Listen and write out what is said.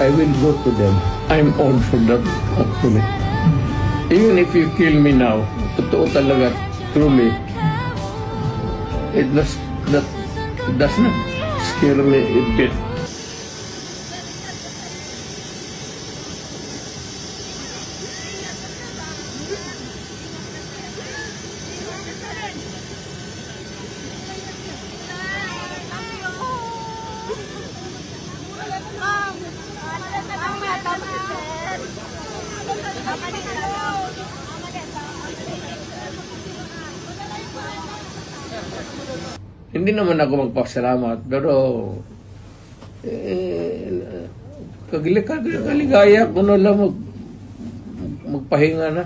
I will go to them. I'm on for that, actually. Even if you kill me now, totoo talaga, truly, it does not scare me a bit. Hindi naman ako magpasalamat, pero kaligaya ko na lang magpahinga na.